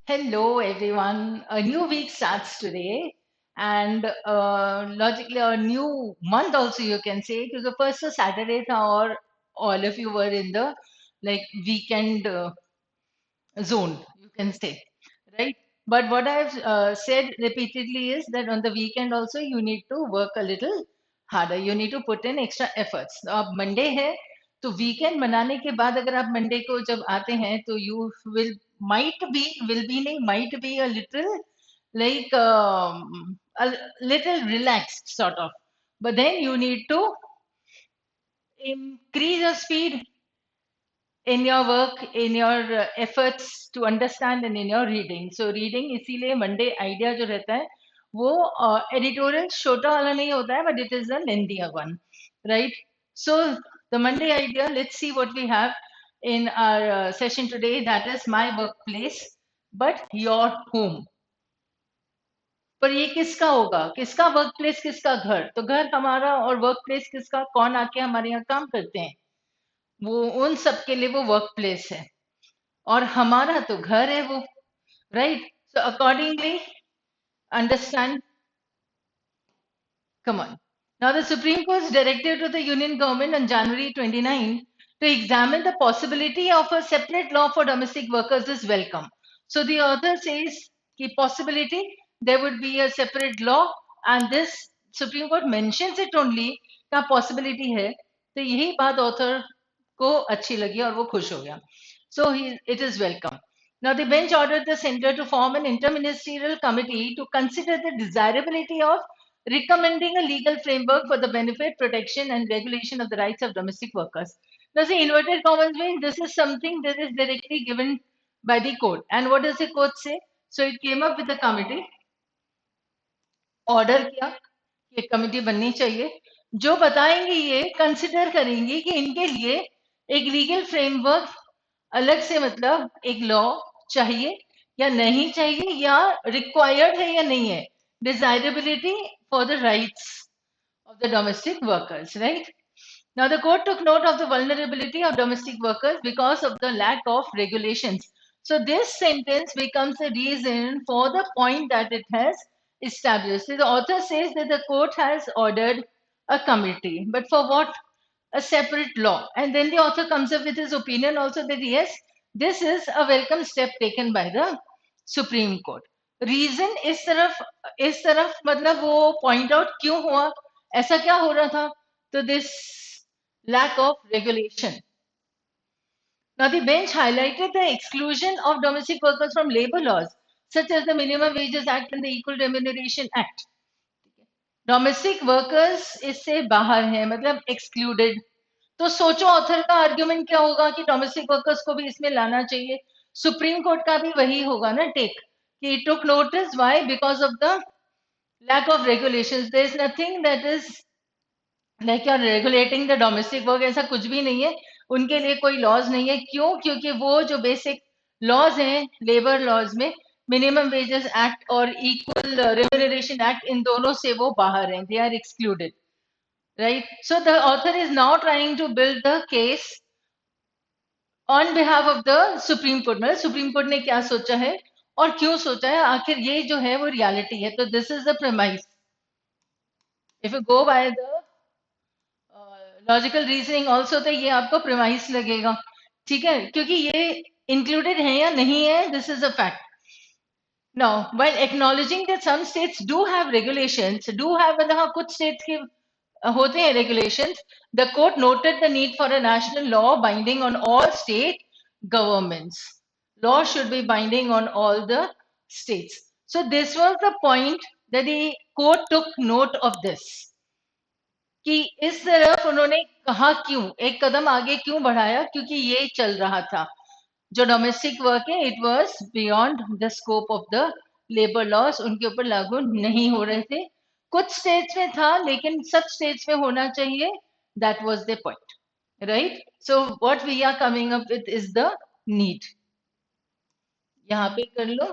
Hello, everyone. A new week starts today, and logically, a new month also you can say, because the first was Saturday tha, or all of you were in the like weekend zone, you can say, right? But what I've said repeatedly is that on the weekend also you need to work a little harder. You need to put in extra efforts. तो अब Monday है तो weekend मनाने के बाद अगर आप Monday को जब आते हैं तो यू विल बी नहीं might be a little like a little relaxed sort of, but then you need to increase your speed in your work, in your efforts to understand and in your reading. So reading इसीलिए Monday idea जो रहता है वो editorial छोटा वाला नहीं होता है, but it is a lengthier one, right? So the Monday idea, let's see what we have in our session today. That is my workplace, but your home. पर ये किसका होगा, किसका वर्क प्लेस, किसका घर? तो घर हमारा और वर्क प्लेस किसका, कौन आके हमारे यहाँ काम करते हैं, वो उन सब के लिए वो वर्क प्लेस है, और हमारा तो घर है वो, right? So accordingly understand. Come on. Now, the Supreme Court's directive to the Union government on January 29 to examine the possibility of a separate law for domestic workers is welcome. So, the author says the possibility there would be a separate law, and this Supreme Court mentions it only का possibility है. तो यही बात author को अच्छी लगी और वो खुश हो गया. So, it is welcome. Now, the bench ordered the center to form an interministerial committee to consider the desirability of recommending a legal framework for the benefit, protection, and regulation of the rights of domestic workers. Now, the inverted commas means this is something that is directly given by the court. And what does the court say? So, it came up with a committee, order किया कि committee बननी चाहिए, जो बताएंगे ये consider करेंगे कि इनके लिए एक लीगल फ्रेमवर्क अलग से, मतलब एक लॉ चाहिए या नहीं चाहिए, या रिक्वायर्ड है या नहीं है, desirability for the rights of the domestic workers, right? Now, the court took note of the vulnerability of domestic workers because of the lack of regulations. So, this sentence becomes a reason for the point that it has established. So, the author says that the court has ordered a committee, but for what? A separate law. And then the author comes up with his opinion also that yes, this is a welcome step taken by the Supreme Court. Reason इस तरफ मतलब वो point out क्यों हुआ, ऐसा क्या हो रहा था? तो this lack of regulation. Now, the bench highlighted the exclusion of domestic workers from labor laws, such as the Minimum Wages Act and the Equal Remuneration Act. Domestic workers इससे बाहर हैं, मतलब एक्सक्लूडेड. तो सोचो ऑथर का argument क्या होगा कि डोमेस्टिक वर्कर्स को भी इसमें लाना चाहिए. सुप्रीम कोर्ट का भी वही होगा ना टेक, कि took notice. Why? Because of the lack of regulations. There is nothing that is like you're regulating the domestic work, ऐसा कुछ भी नहीं है, उनके लिए कोई लॉज नहीं है. क्यों? क्योंकि वो जो बेसिक लॉज हैं लेबर लॉज में, मिनिमम वेजेस एक्ट और इक्वल रेम्यूनरेशन एक्ट, इन दोनों से वो बाहर हैं, they are excluded, right? So the author is now trying to build the case on behalf of the Supreme Court. मतलब सुप्रीम कोर्ट ने क्या सोचा है और क्यों सोचा है, आखिर ये जो है वो रियलिटी है. तो this is the premise. If you go by the logical reasoning also, तो ये आपको प्रेमाइस लगेगा, ठीक है, क्योंकि ये इंक्लूडेड है या नहीं है, this is a fact. Now while acknowledging that some states do have regulations, do have मतलब हाँ, कुछ स्टेट्स के होते हैं regulations, the court noted the need for a national law binding on all state governments. Law should be binding on all the states. So this was the point that the court took note of this. कि इस तरफ उन्होंने कहा क्यों, एक कदम आगे क्यों बढ़ाया, क्योंकि ये चल रहा था जो डोमेस्टिक वर्क है, it was beyond the scope of the labour laws, उनके ऊपर लागू नहीं हो रहे थे. कुछ स्टेट्स में था लेकिन सब स्टेट्स में होना चाहिए, that was the point, right? So what we are coming up with is the need. यहाँ पे कर लो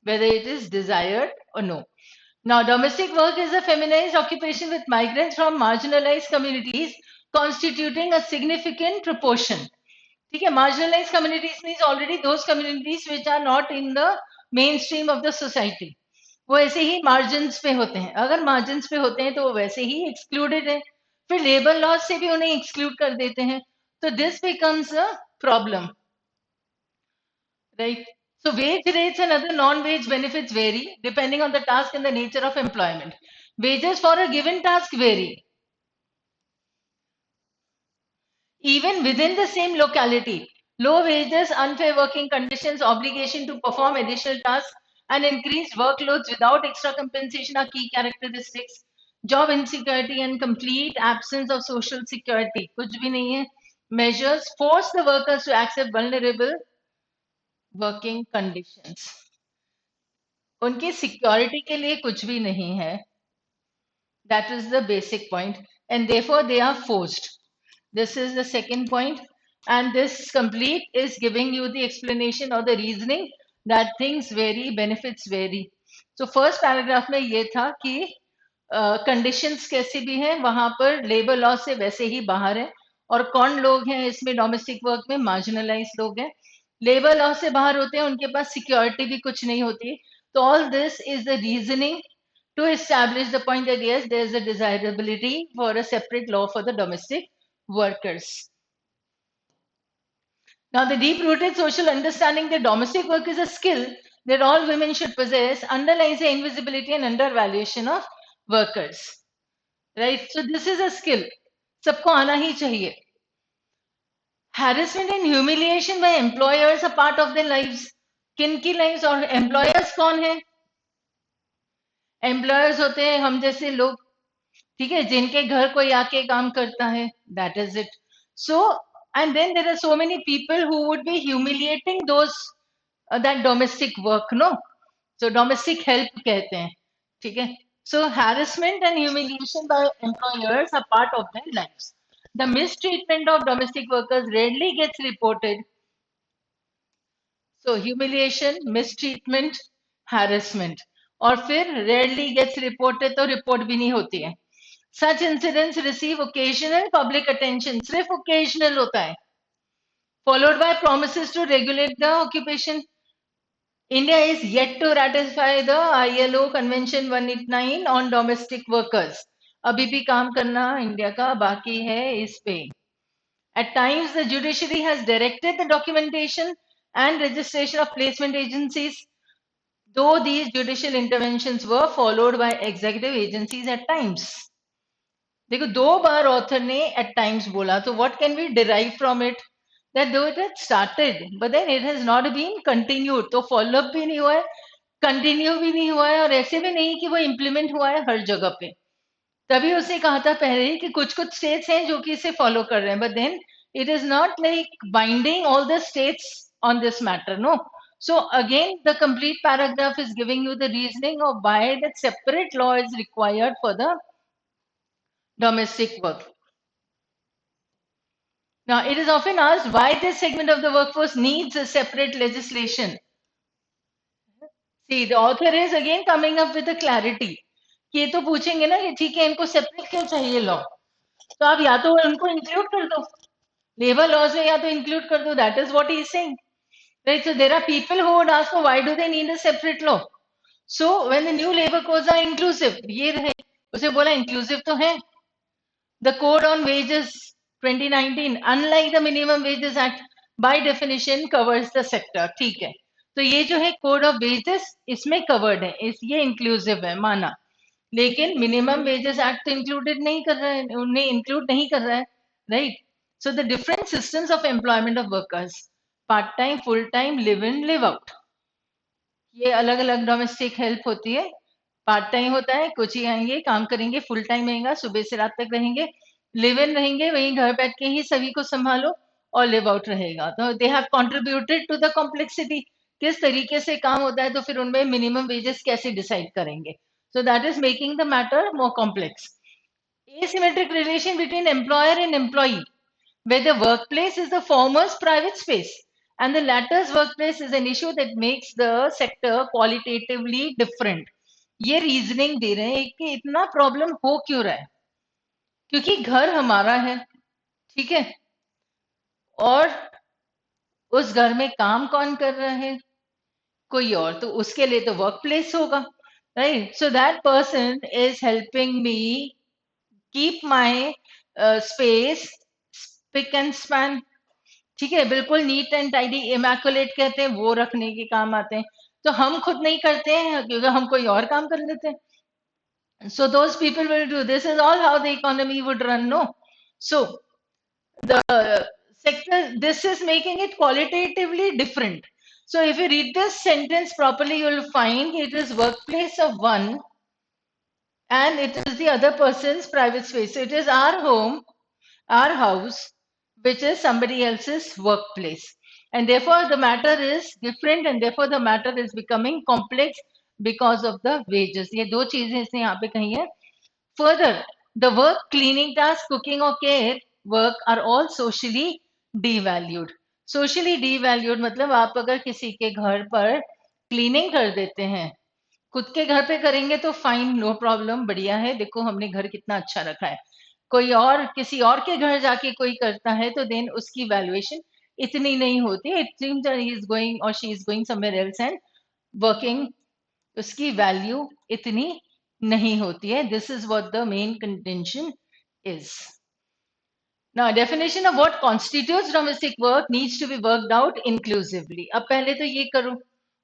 whether it is desired or no. Now, domestic work is a feminized occupation with migrants from marginalized communities constituting a significant proportion. ठीक है, marginalized communities means already those communities which are not in the mainstream of the society, वो ऐसे ही margins पे होते हैं. अगर margins पे होते हैं तो वो वैसे ही excluded है, फिर labor laws से भी उन्हें exclude कर देते हैं, तो this becomes a problem, right? So wage rates and other non-wage benefits vary depending on the task and the nature of employment. Wages for a given task vary. Even within the same locality, low wages, unfair working conditions, obligation to perform additional tasks, and increased workloads without extra compensation are key characteristics. Job insecurity and complete absence of social security, कुछ भी नहीं है. Measures force the workers to accept vulnerable working conditions. उनकी security के लिए कुछ भी नहीं है. That is the basic point, and therefore they are forced. This is the second point, and this complete is giving you the explanation or the reasoning that things vary, benefits vary. So first paragraph में ये था कि conditions कैसी भी हैं वहां पर labour law से वैसे ही बाहर है, और कौन लोग हैं इसमें डोमेस्टिक वर्क में, मार्जिनलाइज लोग हैं. लेबर लॉ से बाहर होते हैं, उनके पास सिक्योरिटी भी कुछ नहीं होती. तो all this is the reasoning to establish the point that yes, there is a desirability for a separate law for the domestic workers. Now, the deep-rooted social understanding that domestic work is a skill that all women should possess underlies the invisibility and undervaluation of workers. Right? So, this is a skill. सबको आना ही चाहिए. Harassment and humiliation by employers are part of their lives. किन की lives और employers कौन है? Employers होते हैं हम जैसे लोग, ठीक है, जिनके घर कोई आके काम करता है. That is it. So and then there are so many people who would be humiliating those that domestic work, no. So domestic help कहते हैं, ठीक है. So harassment and humiliation by employers are part of their lives. The mistreatment of domestic workers rarely gets reported. So humiliation, mistreatment, harassment, और फिर rarely gets reported, तो report भी नहीं होती है. Such incidents receive occasional public attention, सिर्फ occasional होता है, followed by promises to regulate the occupation. India is yet to ratify the ILO Convention 189 on domestic workers. अभी भी काम करना इंडिया का बाकी है इस पे. At times, the judiciary has directed the documentation and registration of placement agencies, though these judicial interventions were followed by executive agencies at times. देखो, 2 बार ऑथर ने एट टाइम्स बोला, तो what can we derive from it? That though it had started but then it has not been continued. तो follow up भी नहीं हुआ है, कंटिन्यू भी नहीं हुआ है, और ऐसे भी नहीं कि वो इम्प्लीमेंट हुआ है हर जगह पे. तभी उसने कहा था पहले ही कि कुछ कुछ स्टेट्स हैं जो कि इसे फॉलो कर रहे हैं, but then it is not like binding all the states on this matter, no. So again, the complete paragraph is giving you the reasoning of why that separate law is required for the domestic work. Now, it is often asked why this segment of the workforce needs a separate legislation. See, the author is again coming up with a clarity. कि ये तो पूछेंगे ना कि ठीक है, इनको separate क्यों चाहिए लॉ, तो आप या तो उनको इंक्लूड कर दो लेबर लॉज में, या तो इंक्लूड कर दो. That is what he is saying, right? So there are people who would ask why do they need a separate law. So when the new labour codes are inclusive, ये रहे, उसे बोला inclusive तो है. The Code on Wages 2019, unlike the Minimum Wages Act, by definition covers the sector. ठीक है, तो ये जो है कोड ऑफ वेजेस इसमें कवर्ड है, ये इंक्लूसिव है, माना. लेकिन मिनिमम वेजेस एक्ट तो इंक्लूडेड नहीं कर रहा है, उन्हें इंक्लूड नहीं कर रहा है, right? So the different systems of employment of workers, part time, full time, live in, live out, ये अलग अलग डोमेस्टिक हेल्प होती है. पार्ट टाइम होता है, कुछ ही आएंगे काम करेंगे, फुल टाइम रहेगा, सुबह से रात तक रहेंगे, लिव इन रहेंगे, वहीं घर बैठ के ही सभी को संभालो, और लिव आउट रहेगा. तो they have contributed to the complexity. किस तरीके से काम होता है, तो फिर उनमें मिनिमम वेजेस कैसे डिसाइड करेंगे. सो that is making the matter more complex. Asymmetric relation between employer and employee, where the workplace is the former's private space and the latter's workplace is an issue that makes the sector qualitatively different. ये reasoning दे रहे हैं कि इतना problem हो क्यों रहा है, क्योंकि घर हमारा है, ठीक है, और उस घर में काम कौन कर रहा है? कोई और, तो उसके लिए तो वर्क प्लेस होगा, right? So that person is helping me keep my space spick and span, ठीक है, बिल्कुल नीट एंड टाइडी, इमैकुलेट कहते हैं, वो रखने के काम आते हैं। तो हम खुद नहीं करते हैं क्योंकि हम कोई और काम कर लेते हैं। So those people will do. This is all how the economy would run, no? So the sector, this is making it qualitatively different. So if you read this sentence properly, you will find it is workplace of one and it is the other person's private space. So it is our home, our house, which is somebody else's workplace. And therefore, the matter is different and therefore the matter is becoming complex because of the wages. ये दो चीजें इसने यहाँ पे कही है. Further, the work, cleaning task, cooking or care work are all socially devalued. Socially devalued मतलब आप अगर किसी के घर पर क्लीनिंग कर देते हैं, खुद के घर पे करेंगे तो फाइन, नो प्रॉब्लम, बढ़िया है, देखो हमने घर कितना अच्छा रखा है. कोई और किसी और के घर जाके कोई करता है तो देन उसकी वैल्यूएशन इतनी नहीं होती. It seems that he is going और she is going somewhere else and working, उसकी वैल्यू इतनी नहीं होती है. This is what the main contention is. Now, definition of what constitutes domestic work needs to be worked out inclusively. अब पहले तो ये करो,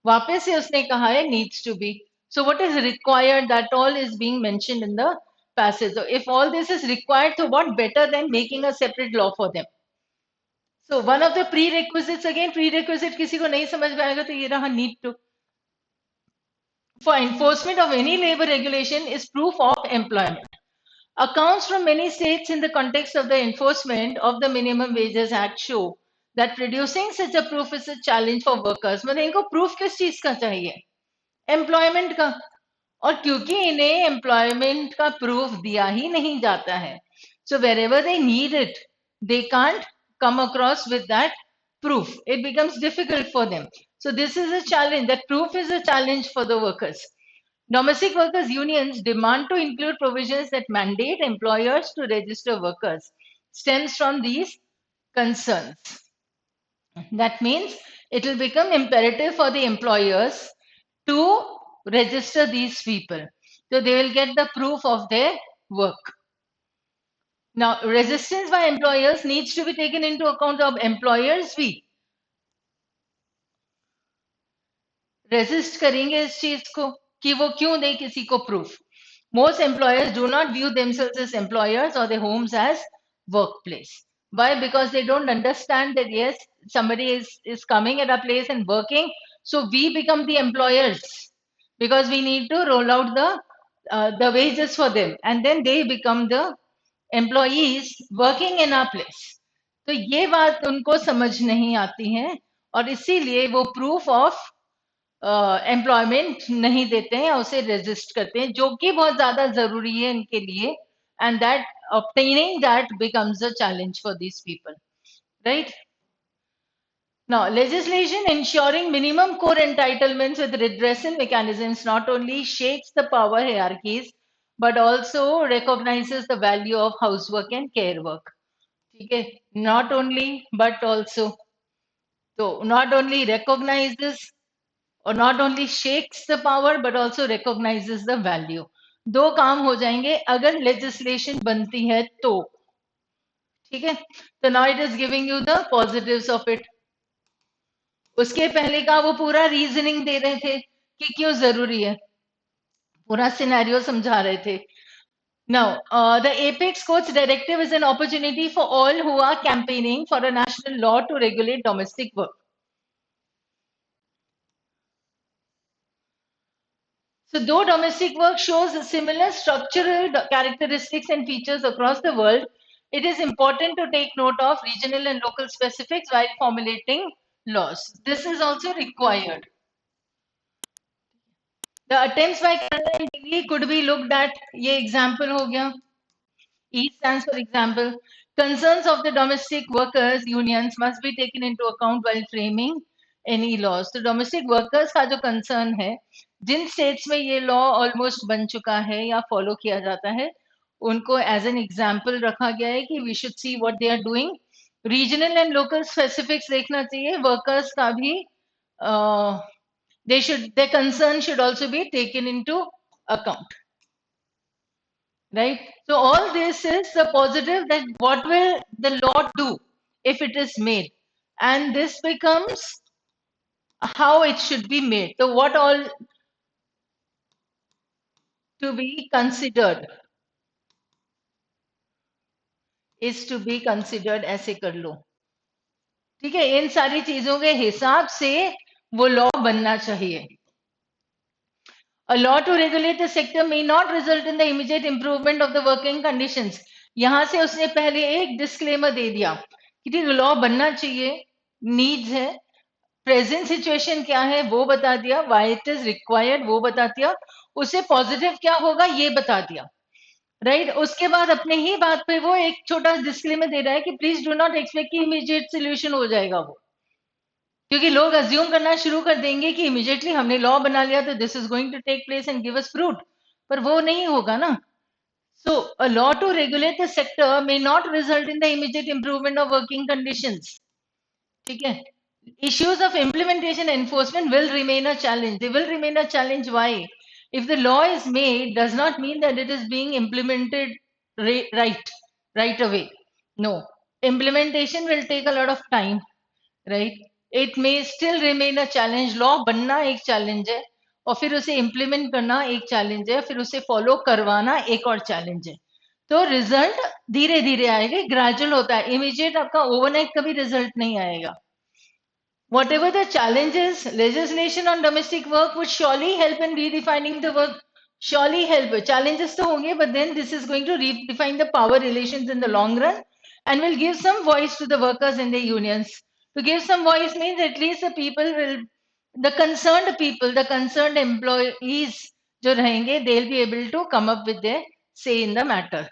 वापस से उसने कहा है needs to be. So what is required? That all is being mentioned in the passage. So if all this is required, so what better than making a separate law for them? So one of the prerequisites, again prerequisite किसी को नहीं समझ में आएगा तो ये रहा need to. For enforcement of any labor regulation is proof of employment. Accounts from many states in the context of the enforcement of the Minimum Wages Act show that producing such a proof is a challenge for workers. मतलब इनको proof किस चीज का चाहिए? Employment का. और क्योंकि इन्हें employment का proof दिया ही नहीं जाता है, so wherever they need it, they can't come across with that proof. It becomes difficult for them. So this is a challenge. That proof is a challenge for the workers. Domestic workers unions demand to include provisions that mandate employers to register workers. Stems from these concerns. That means it will become imperative for the employers to register these people. So they will get the proof of their work. Now, resistance by employers needs to be taken into account. of employers भी resist करेंगे इस चीज को कि वो क्यों दे किसी को proof. Most employers do not view themselves as employers or their homes as workplace. Why? Because they don't understand that yes, somebody is coming at a place and working, so we become the employers because we need to roll out the wages for them, and then they become the employees working in our place. तो ये बात उनको समझ नहीं आती है और इसीलिए वो प्रूफ ऑफ एम्प्लॉयमेंट नहीं देते हैं, उसे रेजिस्ट करते हैं, जो कि बहुत ज्यादा जरूरी है इनके लिए. And that obtaining that becomes a challenge for these people, right? Now, legislation ensuring minimum core entitlements with redressal mechanisms not only shakes the power hierarchies but also recognizes the value of housework and care work. Okay, not only but also, so not only recognizes or not only shakes the power but also recognizes the value. दो काम हो जाएंगे अगर legislation बनती है तो, ठीक है. तो now it is giving you the positives of it. उसके पहले का वो पूरा रीजनिंग दे रहे थे कि क्यों जरूरी है, पूरा सिनेरियो समझा रहे थे. Now, the Apex Courts Directive is an opportunity for all who are campaigning for a national law to regulate domestic work. So though domestic work shows similar structural characteristics and features across the world, it is important to take note of regional and local specifics while formulating laws. This is also required. The attempts by Canada and Delhi could be looked at. ये example हो गया. E stands for example. Concerns of the domestic workers unions must be taken into account while framing any laws. तो domestic workers का जो concern है, जिन states में ये law almost बन चुका है या follow किया जाता है, उनको as an example रखा गया है कि we should see what they are doing regional and local specifics देखना चाहिए, वर्कर्स का भी their concern should also be taken into account, right? So all this is the positive, that what will the law do if it is made, and this becomes how it should be made. So what all to be considered is to be considered, ऐसे कर लो, ठीक है? इन सारी चीजों के हिसाब से वो लॉ बनना चाहिए. A law to regulate the sector may not result in the immediate improvement of the working conditions. यहां से उसने पहले एक डिस्क्लेमर दे दिया कि ठीक लॉ बनना चाहिए, नीड्स है, प्रेजेंट सिचुएशन क्या है वो बता दिया, व्हाई इट इज रिक्वायर्ड वो बता दिया, उससे पॉजिटिव क्या होगा ये बता दिया, राइट? उसके बाद अपने ही बात पे वो एक छोटा डिस्क्लेमर दे रहा है कि प्लीज डू नॉट एक्सपेक्ट कि इमीडिएट सोल्यूशन हो जाएगा वो, क्योंकि लोग अज्यूम करना शुरू कर देंगे कि इमीडिएटली हमने लॉ बना लिया तो this is going to take place and give us fruit, पर वो नहीं होगा ना. So a law to regulate the sector may not result in the immediate improvement of working conditions, ठीक है? Issues of implementation enforcement will remain a challenge. They will remain a challenge. Why? If the law is made, does not mean that it is being implemented right away. No, implementation will take a lot of time, right? It may still remain a challenge. Law बनना एक challenge है, और फिर उसे implement करना एक challenge है, फिर उसे follow करवाना एक और challenge है. तो रिजल्ट धीरे धीरे आएगा, ग्रेजुअल होता है, इमीडिएट आपका ओवरनाइट कभी रिजल्ट नहीं आएगा. Whatever the challenges, legislation on domestic work would surely help in redefining the work. Surely help. Challenges to honge, but then this is going to redefine the power relations in the long run and will give some voice to the workers in the unions. To give some voice means at least the people will, the concerned people, the concerned employees, जो रहेंगे, they'll be able to come up with their say in the matter.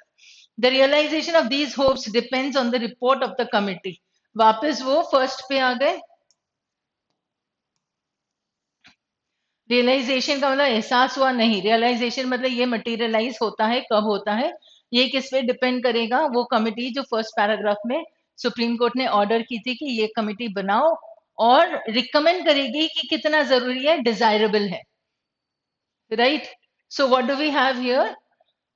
The realization of these hopes depends on the report of the committee. वापस वो first पे आ गए. Realisation का मतलब एहसास हुआ नहीं, रियलाइजेशन मतलब ये मटेरियलाइज होता है, कब होता है, ये किस पे डिपेंड करेगा. वो कमिटी जो फर्स्ट पैराग्राफ में सुप्रीम कोर्ट ने ऑर्डर की थी कि ये कमिटी बनाओ और रिकमेंड करेगी कि कितना जरूरी है, डिजायरेबल है, right? So what do we have here?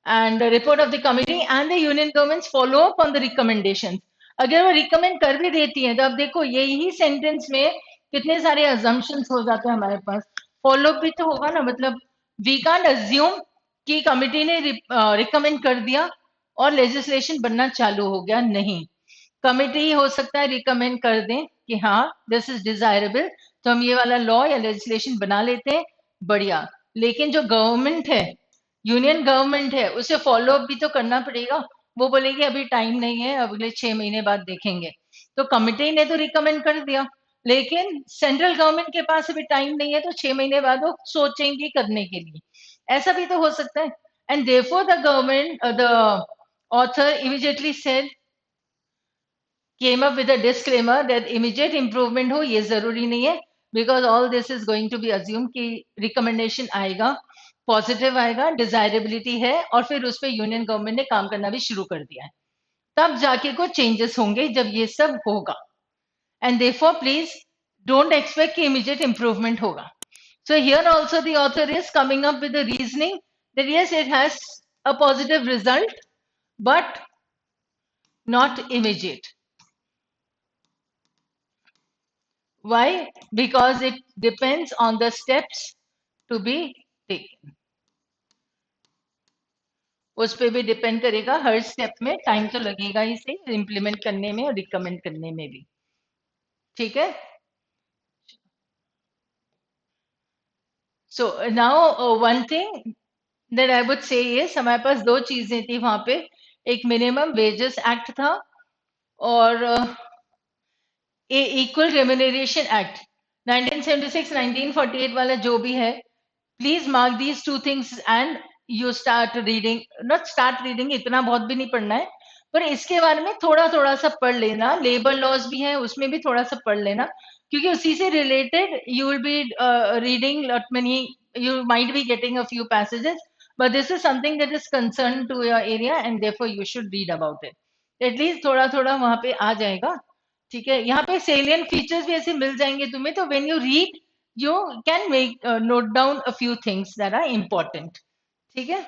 and the report of the committee and the union governments follow up on the recommendations. अगर वो रिकमेंड कर भी देती हैं तो अब देखो यही सेंटेंस में कितने सारे assumptions हो जाते हैं हमारे पास. फॉलो भी तो होगा ना, मतलब वी कांट अज्यूम कि कमिटी ने रिकमेंड कर दिया और लेजिस्लेशन बनना चालू हो गया. नहीं, कमिटी हो सकता है रिकमेंड कर दें कि हाँ दिस इज डिजायरेबल, तो हम ये वाला लॉ या लेजिस्लेशन बना लेते हैं, बढ़िया. लेकिन जो गवर्नमेंट है, यूनियन गवर्नमेंट है, उसे फॉलो अप भी तो करना पड़ेगा. वो बोलेगी अभी टाइम नहीं है, अगले 6 महीने बाद देखेंगे. तो कमिटी ने तो रिकमेंड कर दिया, लेकिन सेंट्रल गवर्नमेंट के पास अभी टाइम नहीं है, तो 6 महीने बाद वो सोचेंगी करने के लिए. ऐसा भी तो हो सकता है. And therefore the government, the author immediately said, came up with a disclaimer that immediate improvement हो ये जरूरी नहीं है, because all this is going to be assumed कि recommendation आएगा, पॉजिटिव आएगा, डिजायरेबिलिटी है, और फिर उस पर यूनियन गवर्नमेंट ने काम करना भी शुरू कर दिया है. तब जाके कुछ चेंजेस होंगे जब ये सब होगा. And therefore please don't expect कि इमीडिएट इंप्रूवमेंट होगा. So here also the author is coming up with the reasoning that yes, it has a positive result, but not immediate. Why? Because it depends on the steps to be taken. उस पे भी depend करेगा, हर step में time तो लगेगा ही से implement करने में और रिकमेंड करने में भी, ठीक है? So now one thing that I would say is, हमारे पास दो चीजें थी वहां पे. एक मिनिमम वेजेस एक्ट था और इक्वल रेम्यूनरेशन एक्ट 1976 1948 वाला जो भी है. Please mark these two things and you start reading. Not start reading, इतना बहुत भी नहीं पढ़ना है, पर इसके बारे में थोड़ा थोड़ा सा पढ़ लेना. लेबर लॉज भी है, उसमें भी थोड़ा सा पढ़ लेना, क्योंकि उसी से related you will be reading lot many, you might be getting a few passages, but this is something that is concerned to your area and therefore you should read about it. At least थोड़ा थोड़ा वहां पे आ जाएगा। ठीक है, यहाँ पे salient features भी ऐसे मिल जाएंगे तुम्हें, तो when you read you can make note down a few things that are important. ठीक है,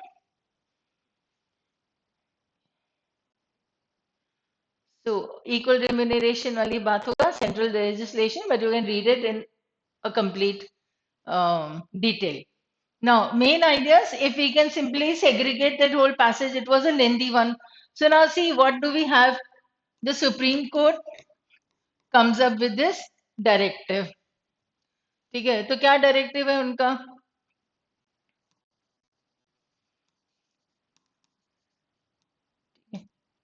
तो इक्वल रेम्यूनरेशन वाली बात होगा, central legislation, but you can read it in a complete detail. Now, main ideas, if we can simply segregate that whole passage, it was a lengthy one. So now see, what do we have? The Supreme Court comes up with this directive. ठीक है, तो क्या directive है उनका?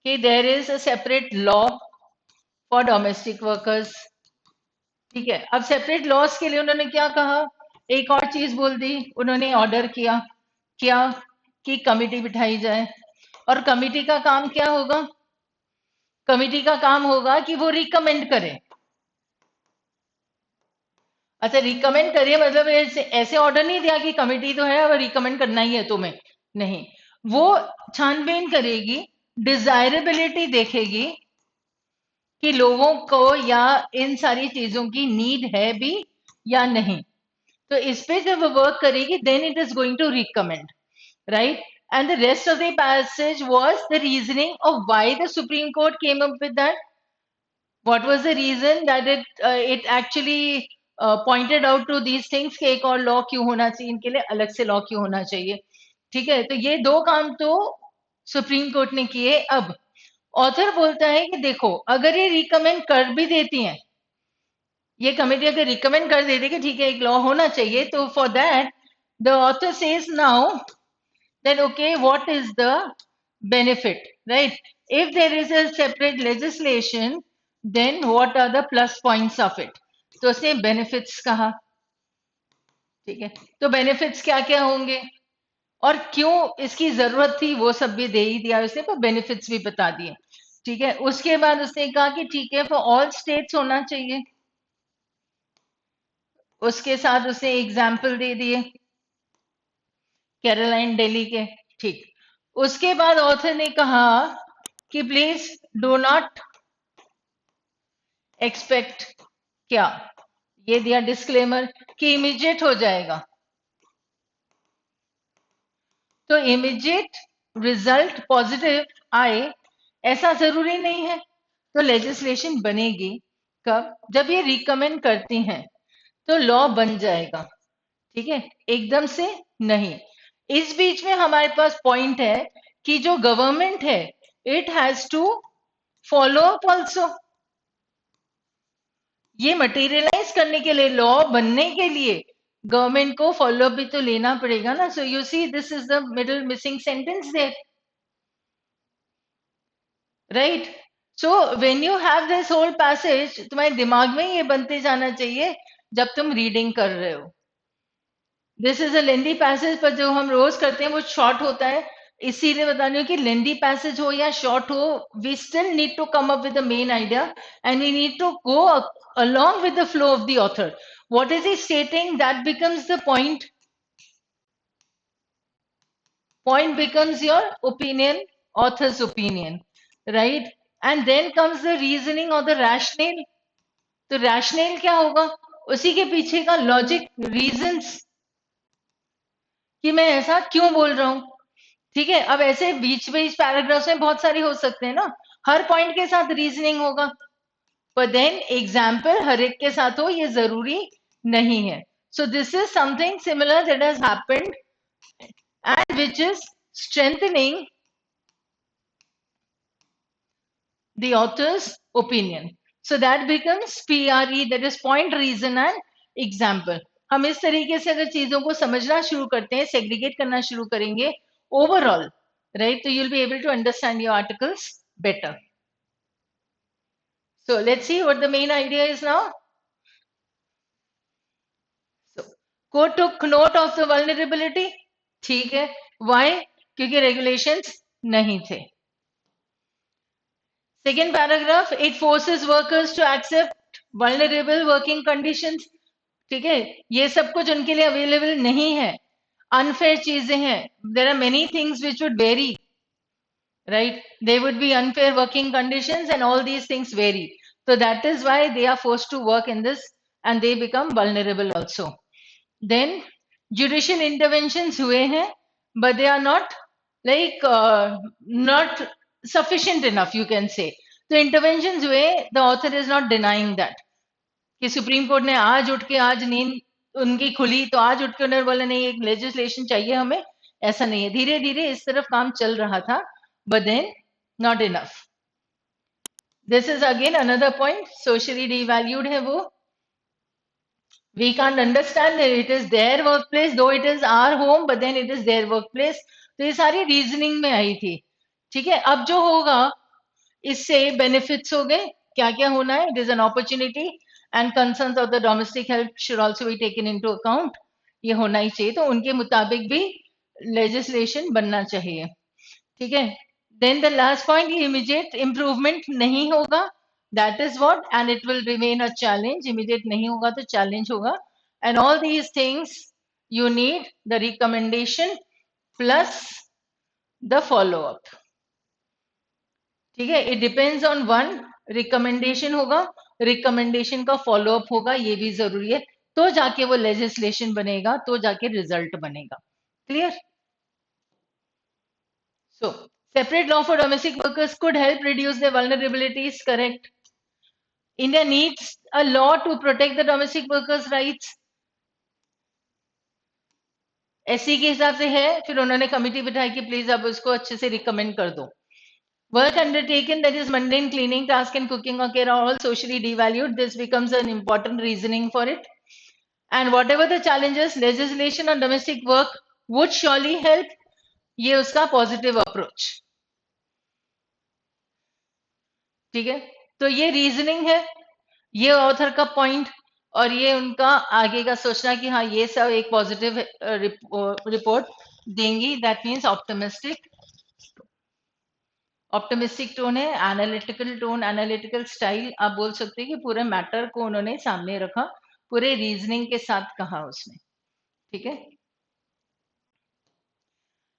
कि there is a separate law for domestic workers. ठीक है, अब सेपरेट लॉस के लिए उन्होंने क्या कहा? एक और चीज बोल दी, उन्होंने ऑर्डर किया क्या कि कमिटी बिठाई जाए। और कमिटी का काम क्या होगा? कमिटी का काम होगा कि वो रिकमेंड करे। अच्छा, रिकमेंड करिए मतलब ऐसे ऑर्डर नहीं दिया कि कमिटी तो है अब रिकमेंड करना ही है तुम्हें, नहीं। वो छानबीन करेगी, डिजायरेबिलिटी देखेगी कि लोगों को या इन सारी चीजों की नीड है भी या नहीं। तो इस पे जब वो वर्क करेगी then it is going to recommend, right? And the rest of the passage was the reasoning of why the Supreme Court came up with that. what was the reason that it actually pointed out to these things कि एक और law क्यों होना चाहिए, इनके लिए अलग से लॉ क्यों होना चाहिए। ठीक है, तो ये दो काम तो सुप्रीम कोर्ट ने किए। अब ऑथर बोलता है कि देखो, अगर ये रिकमेंड कर भी देती हैं, ये कमेटी अगर रिकमेंड कर देती है कि ठीक है एक लॉ होना चाहिए, तो for that the author says now then okay, what is the benefit, right? If there is a separate legislation, then what are the plus points of it? तो उसने benefits कहा। ठीक है, तो benefits क्या क्या होंगे और क्यों इसकी जरूरत थी वो सब भी दे ही दिया उसने, पर benefits भी बता दिए। ठीक है, उसके बाद उसने कहा कि ठीक है फॉर ऑल स्टेट्स होना चाहिए, उसके साथ उसने एग्जाम्पल दे दिए कैरोलाइन दिल्ली के। ठीक, उसके बाद ऑथर ने कहा कि प्लीज डू नॉट एक्सपेक्ट, क्या ये दिया डिस्क्लेमर कि इमीडिएट हो जाएगा। तो इमीडिएट रिजल्ट पॉजिटिव आए ऐसा जरूरी नहीं है। तो लेजिस्लेशन बनेगी कब? जब ये रिकमेंड करती हैं तो लॉ बन जाएगा। ठीक है, एकदम से नहीं। इस बीच में हमारे पास पॉइंट है कि जो गवर्नमेंट है it has to follow up also. ये मटेरियलाइज करने के लिए, लॉ बनने के लिए गवर्नमेंट को फॉलो अप भी तो लेना पड़ेगा ना। So you see this is the middle missing sentence there, right? So when you have this whole passage, तुम्हारे दिमाग में ये बनते जाना चाहिए जब तुम रीडिंग कर रहे हो। This is a lengthy passage, पर जो हम रोज करते हैं वो शॉर्ट होता है। इसीलिए बता रही हूँ कि लेंदी पैसेज हो या शॉर्ट हो, we still need to come up with the main idea and we need to go along with the flow of the author. What is he stating? That becomes the point. Point becomes your opinion, author's opinion, right? And then comes the reasoning or the rationale. तो rationale क्या होगा? उसी के पीछे का logic, reasons कि मैं ऐसा क्यों बोल रहा हूं। ठीक है, अब ऐसे बीच बीच पैराग्राफ्स में बहुत सारे हो सकते हैं ना, हर पॉइंट के साथ रीजनिंग होगा, पर देन एग्जाम्पल हर एक के साथ हो ये जरूरी नहीं है। So this is something similar that has happened and which is strengthening the author's opinion. So that becomes PRE, that is point, reason and example. हम इस तरीके से अगर चीजों को समझना शुरू करते हैं, सेग्रीगेट करना शुरू करेंगे ओवरऑल, right, तो you'll be able to understand your articles better. So let's see what the main idea is now. So court took note of the vulnerability. ठीक है, why? क्योंकि regulations नहीं थे। Second paragraph, it forces workers to accept vulnerable working conditions. ठीक है, ये सब कुछ उनके लिए अवेलेबल नहीं है, अनफेयर चीजें हैं। There are many things which would very right? There would be unfair working conditions and all these things vary. So that is why they are forced to work in this and they become vulnerable also. Then judicial interventions हुए हैं, but they are not like not sufficient enough, you can say. So interventions हुए, the author is not denying that. कि supreme Court ने आज उठ के आज नींद उनकी खुली तो आज उठ के उन्होंने बोला नहीं एक लेजिस्लेशन चाहिए हमें, ऐसा नहीं है, धीरे धीरे इस तरफ काम चल रहा था, but then not enough. This is again another point, socially devalued है वो. We can't understand that it is their workplace, though it is our home, but then it is their workplace. तो ये सारी रीजनिंग में आई थी. ठीक है, अब जो होगा इससे बेनिफिट्स हो गए, क्या क्या होना है. It is an opportunity and concerns of the domestic health should also be taken into account. ये होना ही चाहिए, तो उनके मुताबिक भी लेजिस्लेशन बनना चाहिए. ठीक है. Then the last point, immediate improvement नहीं होगा. That is what, and it will remain a challenge. Immediate नहीं होगा तो चैलेंज होगा. And all these things you need the recommendation plus the follow up. ठीक है, it depends on one. Recommendation होगा, recommendation का फॉलो अप होगा, ये भी जरूरी है, तो जाके वो लेजिस्लेशन बनेगा, तो जाके रिजल्ट बनेगा. Clear? So separate law for domestic workers could help reduce their vulnerabilities, correct? India needs a law to protect the domestic workers rights. SC के हिसाब से है, फिर उन्होंने कमिटी बिठाई कि प्लीज अब उसको अच्छे से रिकमेंड कर दो. Work undertaken that is mundane, cleaning task and cooking or care are all socially devalued. This becomes an important reasoning for it. And whatever the challenges, legislation on domestic work would surely help. ये उसका positive approach. ठीक है, तो ये reasoning है, ये author का point, और ये उनका आगे का सोचना कि हाँ ये सब एक पॉजिटिव रिपोर्ट देंगी. That means optimistic. Optimistic tone है, एनालिटिकल टोन, एनालिटिकल स्टाइल. आप बोल सकते हैं कि पूरे मैटर को उन्होंने सामने रखा, पूरे रीजनिंग के साथ कहा उसने. ठीक है.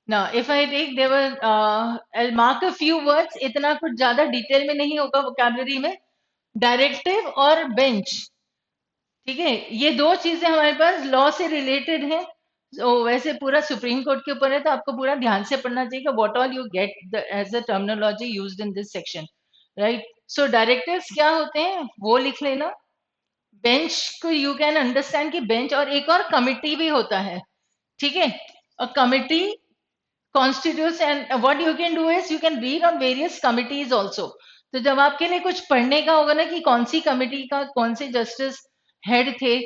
Now, if I take, there were, I'll mark a few words. इतना कुछ ज्यादा डिटेल में नहीं होगा वोकैबुलरी में. डायरेक्टिव और बेंच. ठीक है, ये दो चीजें हमारे पास लॉ से रिलेटेड है. तो वैसे पूरा सुप्रीम कोर्ट के ऊपर है, तो आपको पूरा ध्यान से पढ़ना चाहिए कि what all you get as the terminology used in this section, right? So directives क्या होते हैं वो लिख लेना. बेंच को यू कैन अंडरस्टैंड कि बेंच, और एक और कमिटी भी होता है. ठीक है, a committee constitutes, and what you can do is you can read on various committees also. तो जब आपके लिए कुछ पढ़ने का होगा ना कि कौन सी कमिटी का कौन से जस्टिस हेड थे,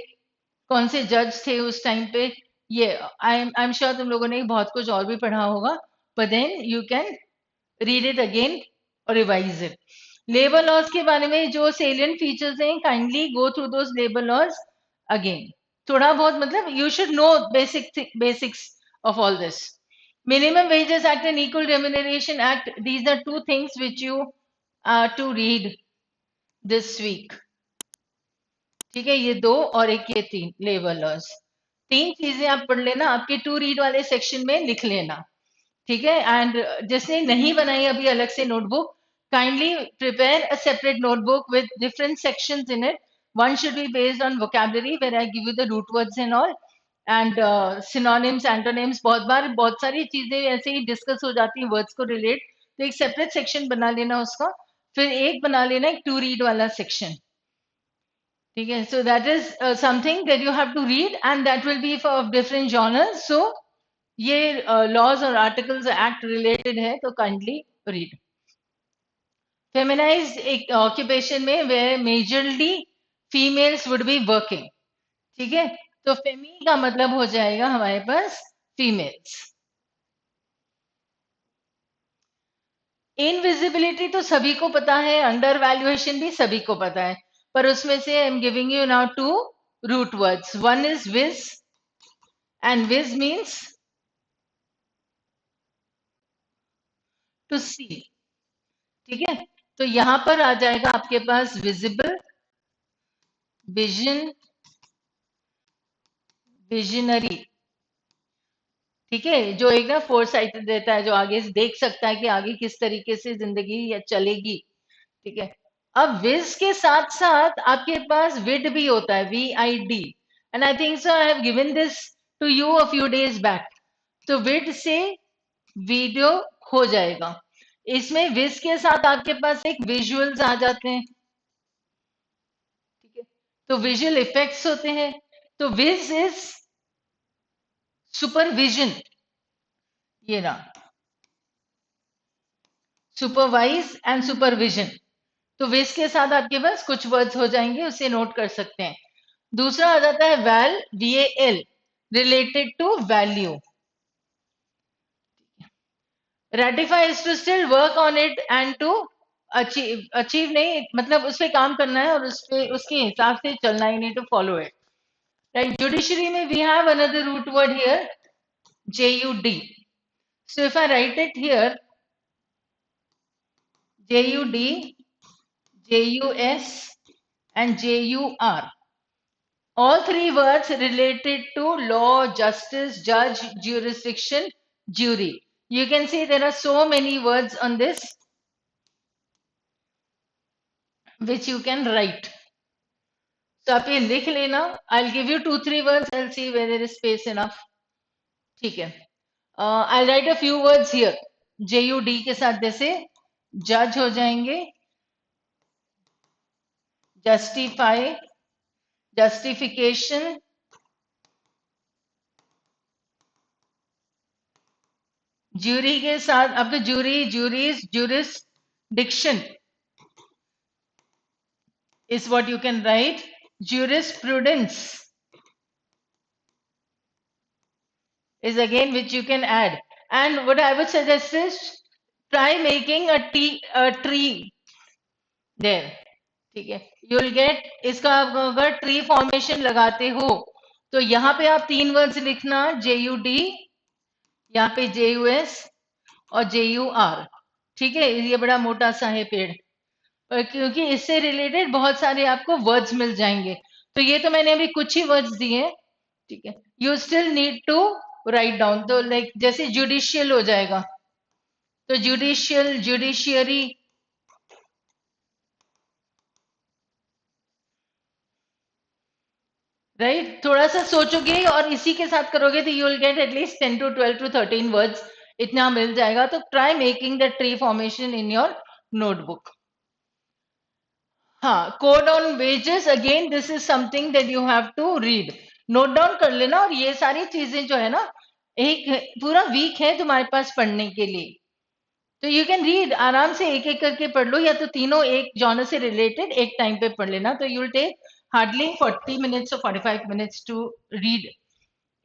कौन से जज थे उस टाइम पे, ये आई एम श्योर तुम लोगों ने बहुत कुछ और भी पढ़ा होगा, but then you can read it again और रिवाइज इट. लेबर लॉज के बारे में जो सेलियंट फीचर्स हैं, kindly go through those labour laws again. थोड़ा बहुत मतलब you should know basics of all this. Minimum Wages Act and Equal Remuneration Act, these are two things which you are to read this week. ठीक है, ये दो और एक ये तीन लेबर लॉज, तीन चीजें आप पढ़ लेना, आपके टू रीड वाले सेक्शन में लिख लेना. ठीक है, एंड जिसने नहीं बनाई अभी अलग से notebook, kindly prepare a separate notebook with different sections in it. One should be based on vocabulary where I give you the root words and all, and synonyms, antonyms. बहुत बार बहुत सारी चीजें ऐसे ही डिस्कस हो जाती हैं वर्ड्स को relate, तो एक सेपरेट सेक्शन बना लेना उसका, फिर एक बना लेना एक टू रीड वाला सेक्शन. ठीक है, so that is something that you have to read and that will be for different genres. So ये लॉज और आर्टिकल्स एक्ट रिलेटेड है, तो काइंडली रीड. फेमिनाइज्ड एक ऑक्यूपेशन में where majorly females would be working. ठीक है, तो फेमी का मतलब हो जाएगा हमारे पास फीमेल्स. इनविजिबिलिटी तो सभी को पता है, अंडर वैल्यूएशन भी सभी को पता है, पर उसमें से I am giving you now two root words. One is vis, and vis means to see. ठीक है, तो यहां पर आ जाएगा आपके पास विजिबल, विजन, विजनरी. ठीक है, जो एक ना फोर साइटेड रहता है, जो आगे से देख सकता है कि आगे किस तरीके से जिंदगी या चलेगी। ठीक है। अब विज के साथ साथ आपके पास विड भी होता है, VID। And I think so I have given this to you a few days back. तो विड से वीडियो हो जाएगा। इसमें विज के साथ आपके पास एक विजुअल्स आ जाते हैं। ठीक है। तो विजुअल इफेक्ट्स होते हैं। तो विज इज सुपरविजन, ये ना, सुपरवाइज एंड सुपरविजन। तो विज के साथ आपके पास कुछ वर्ड्स हो जाएंगे, उसे नोट कर सकते हैं। दूसरा आ जाता है val, VAL, related to value. Ratify is to still work on it and to achieve, achieve नहीं मतलब उस पे काम करना है और उस पे उसके हिसाब से चलना है, need to follow it. Right. Judiciary में we have another root word here, JUD। So if I write it here, JUD, JUS and JUR. All three words related to law, justice, judge, jurisdiction, jury. You can see there are so many words on this which you can write. So आप ये लिख लेना. I'll give you 2-3 words. I'll see where there is space enough. ठीक है. I'll write a few words here. JUD के साथ जैसे judge हो जाएंगे, justify, justification, jury के साथ आपके jury, juries, jurisdiction is what you can write. Jurisprudence is again which you can add. And what I would suggest is try making a tree there. ठीक है, यू विल गेट, इसका आप अगर tree formation लगाते हो तो यहाँ पे आप 3 वर्ड्स लिखना, JUD, यहाँ पे JUS और JUR। ठीक है, ये बड़ा मोटा सा है पेड़, पर क्योंकि इससे रिलेटेड बहुत सारे आपको वर्ड्स मिल जाएंगे। तो ये तो मैंने अभी कुछ ही वर्ड्स दिए। ठीक है, you still need to write down. तो लाइक जैसे जुडिशियल हो जाएगा, तो जुडिशियल, जुडिशियरी। राइट, थोड़ा सा सोचोगे और इसी के साथ करोगे तो you will get at least 10 to 12 to 13 words, इतना मिल जाएगा। तो try making the tree formation in your notebook. हाँ, code on wages, again this is something that you have to read, note down कर लेना। और ये सारी चीजें जो है ना, एक पूरा वीक है तुम्हारे पास पढ़ने के लिए, तो यू कैन रीड आराम से, एक एक करके पढ़ लो, या तो तीनों एक जॉनर से रिलेटेड एक टाइम पे पढ़ लेना। तो you will take hardly 40 minutes और 45 minutes to read.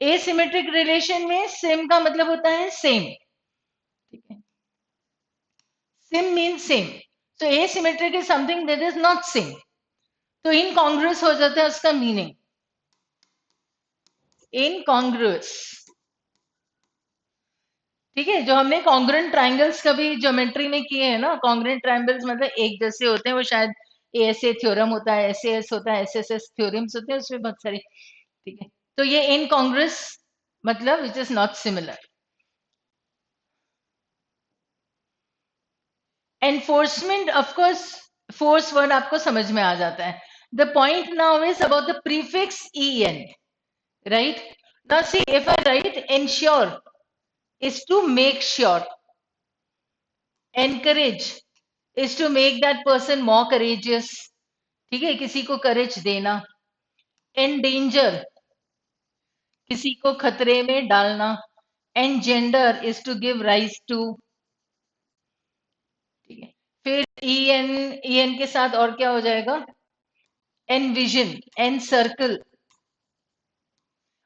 Asymmetric relation में सिम का मतलब होता है सेम। ठीक है, sim means same. So asymmetric is something that is not same. तो इनकॉन्ग्रुअस हो जाता है उसका मीनिंग, इनकॉन्ग्रुअस। ठीक है, जो हमने कॉन्ग्रुएंट ट्रायंगल्स कभी ज्योमेट्री में किए हैं ना, कॉन्ग्रुएंट ट्रायंगल्स मतलब एक जैसे होते हैं, वो शायद ASA थ्योरम होता है, SAS होता है, SSS थ्योरम्स होते हैं, उसमें बहुत सारे। ठीक है, तो ये इनकॉन्ग्रुअस मतलब which is not similar. Enforcement, of course force word आपको समझ में आ जाता है। The point now is about the prefix EN, right? Now see, if I right ensure is to make sure, encourage is to make that person more courageous। ठीक है, किसी को करेज देना। endanger, किसी को खतरे में डालना। engender is to give rise to। ठीक है, फिर en के साथ और क्या हो जाएगा? envision, encircle।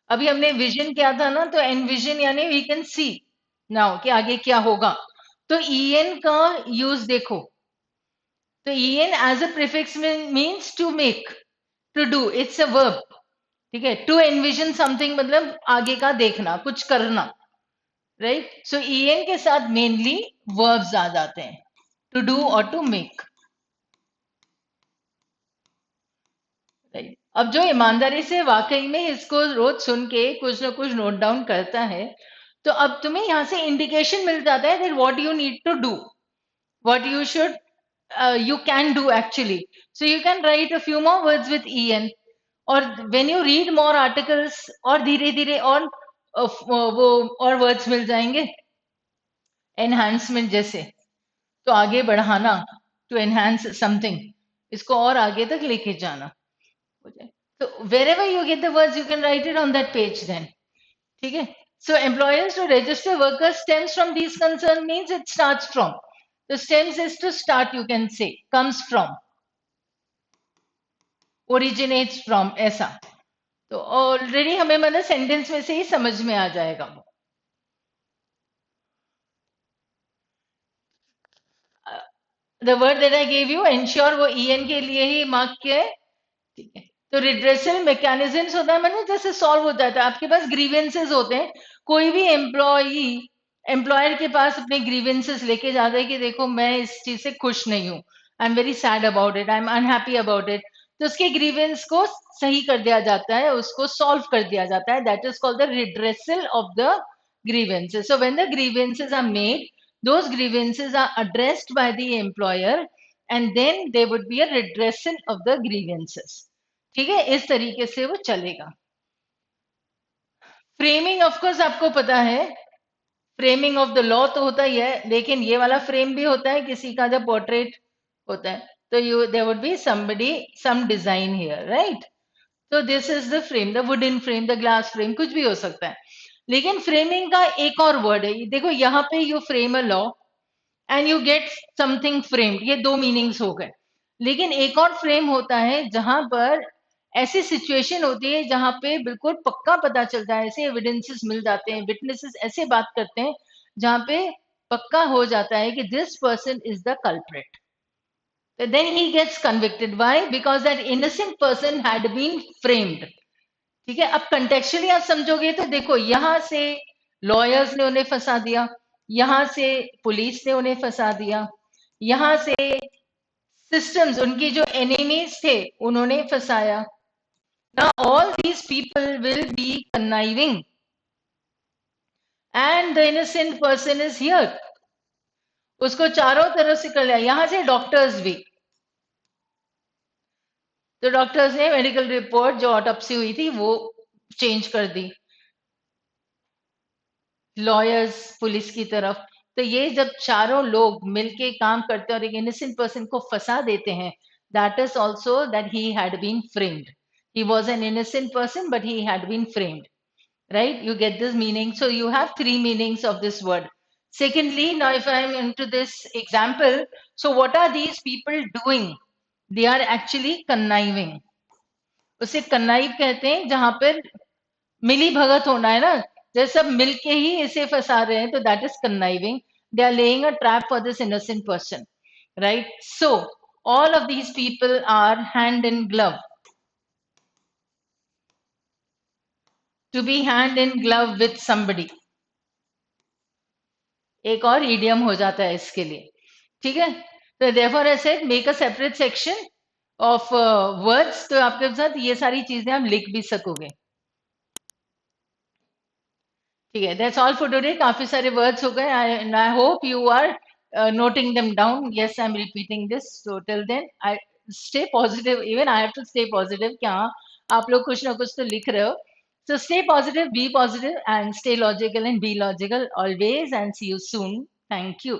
अभी हमने विजन किया था ना, तो envision यानी वी कैन सी नाउ कि आगे क्या होगा। तो en का यूज देखो, तो en as a prefix means to make, to do, it's a verb. ठीक है, टू एनविजन समथिंग मतलब आगे का देखना, कुछ करना। राइट, सो en के साथ मेनली वर्ब्स आ जाते हैं, टू डू और टू मेक। राइट, अब जो ईमानदारी से वाकई में इसको रोज सुन के कुछ ना कुछ नोट डाउन करता है, तो अब तुम्हें यहाँ से इंडिकेशन मिल जाता है that what you need to do, what you should you can do actually. So you can write a few more words with en, और when you read more articles और धीरे धीरे और वो और words मिल जाएंगे enhancement जैसे, तो आगे बढ़ाना, to enhance something, इसको और आगे तक लेके जाना हो जाए. तो wherever you get the words you can write it on that page then. ठीक है. So employers to register workers stems from these concern means it starts from. The stems is to start, you can say, comes from, originates from, ऐसा. तो already हमें मतलब sentence में से ही समझ में आ जाएगा वो. The word that I gave you, ensure, वो en के लिए ही मार्क किया है. ठीक है. तो रिड्रेसल मैकेनिज्म्स होता है, मतलब जैसे सॉल्व हो जाता है. आपके पास ग्रीवेंसेस होते हैं. कोई भी एम्प्लॉयर के पास अपने ग्रीवेंसेस लेके जाता है कि देखो मैं इस चीज से खुश नहीं हूँ, I am very sad about it, I am unhappy about it. तो उसके ग्रीवेंस को सही कर दिया जाता है, उसको सॉल्व कर दिया जाता है. That is called the redressal of the grievances. So when the grievances are made, those grievances are addressed by the employer and then there would be a redressal of the grievances. ठीक है, इस तरीके से वो चलेगा. Framing of course आपको पता है, फ्रेमिंग ऑफ द लॉ तो होता ही है, लेकिन ये वाला फ्रेम भी होता है किसी का जब पोर्ट्रेट होता है, तो you there would be somebody some design here, right. तो this is the frame, the wooden frame, the glass frame, कुछ भी हो सकता है. लेकिन फ्रेमिंग का एक और वर्ड है, देखो यहाँ पे you frame a law and you get something framed, ये दो मीनिंग्स हो गए. लेकिन एक और फ्रेम होता है जहां पर ऐसी सिचुएशन होती है जहां पे बिल्कुल पक्का पता चलता है, ऐसे एविडेंसेस मिल जाते हैं, विटनेसेस ऐसे बात करते हैं जहां पे पक्का हो जाता है कि this person is the culprit. Then he gets convicted. Why? Because that innocent person had been framed. ठीक है. अब कंटेक्चुअली आप समझोगे तो देखो, यहां से लॉयर्स ने उन्हें फंसा दिया, यहां से पुलिस ने उन्हें फंसा दिया, यहां से सिस्टम्स, उनकी जो एनिमीज थे उन्होंने फंसाया. Now all these people will be conniving and the innocent person is here. उसको चारों तरफ से कर लिया. यहां से डॉक्टर्स भी, तो डॉक्टर्स ने मेडिकल रिपोर्ट जो ऑटोप्सी हुई थी वो चेंज कर दी, लॉयर्स पुलिस की तरफ. तो ये जब चारों लोग मिलके काम करते हैं और एक इनोसेंट पर्सन को फंसा देते हैं, that is also that he had been framed. He was an innocent person but he had been framed. Right? You get this meaning. So you have three meanings of this word. Secondly, now if I am into this example, so what are these people doing? They are actually conniving. उसे कन्नाइव कहते हैं जहां पर मिली भगत होना है ना, जैसे सब मिलके ही इसे फंसा रहे हैं, तो that is conniving. They are laying a trap for this innocent person, right. So all of these people are hand in glove. To be hand in glove with somebody, एक और इडियम हो जाता है इसके लिए. ठीक है. तो therefore I said make a separate section of words. तो आपके साथ ये सारी चीजें आप लिख भी सकोगे. ठीक है. That's all for today. काफी सारे words हो गए. I hope you are noting them down. Yes, I'm repeating this. So till then, I stay positive. Even I have to stay positive कि हाँ आप लोग कुछ ना कुछ तो लिख रहे हो. So stay positive, be positive, and stay logical and be logical always. And see you soon. Thank you.